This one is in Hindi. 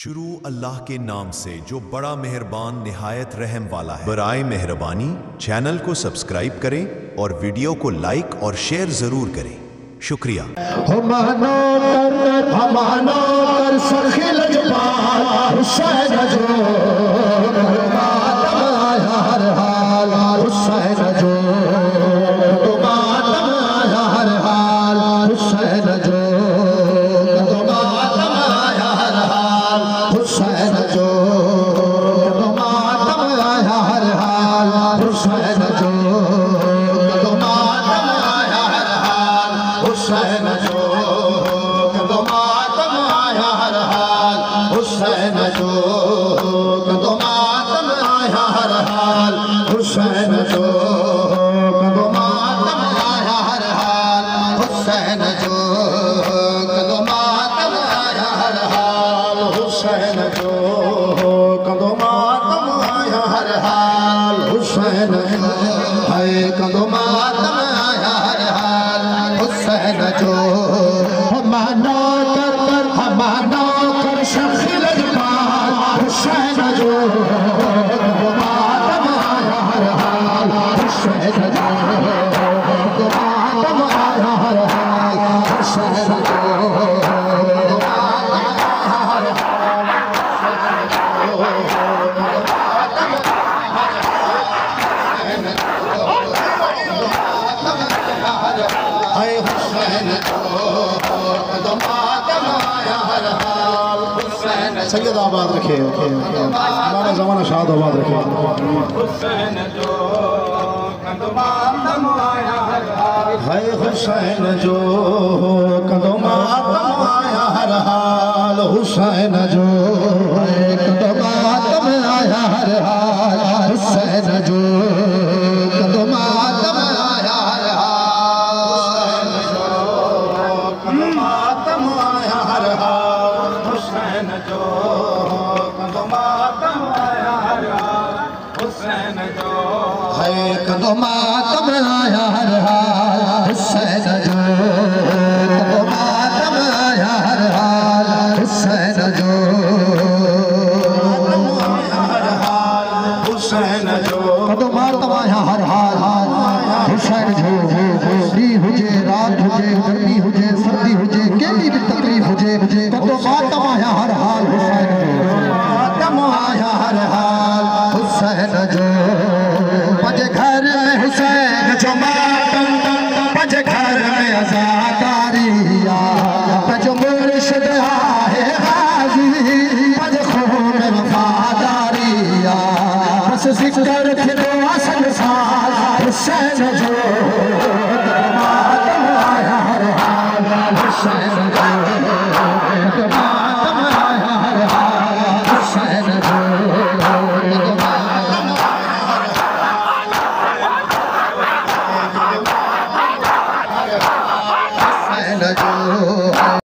शुरू अल्लाह के नाम से जो बड़ा मेहरबान निहायत रहम वाला है। बराए मेहरबानी चैनल को सब्सक्राइब करें और वीडियो को लाइक और शेयर जरूर करें। शुक्रिया। सैयद आबाद रखे हमारा जमाना शाद आबाद रखे। हाय हुसैन जो कदम आया हर हाल, हुसैन जो कदम आया हर हाल, हुसैन जो कदम आया हर हाल, कदम आया हर हाल, हुसैन जो कदम आया हर हाल, हुसैन जो है कदम आया हर हाल, हुसैन जो कदम आया हर हाल, हुसैन जो हुसैन जो कदम आया हर हाल, हुसैन जो डी हुजे रात हुजे गर्मी हुजे सर्दी हुजे केली भी तकलीफ हुजे कदम आया हर हाल, हुसैन जो कदम आया हर हाल, हुसैन जो पंजे घर में हुसैन जो मातम, पंजे घर में अज़ादारिया, पंजे मुर्शिद है गाज़ी, पंजे खून वफादारिया, बस ज़िक्र के दो असल साल, हुसैन जो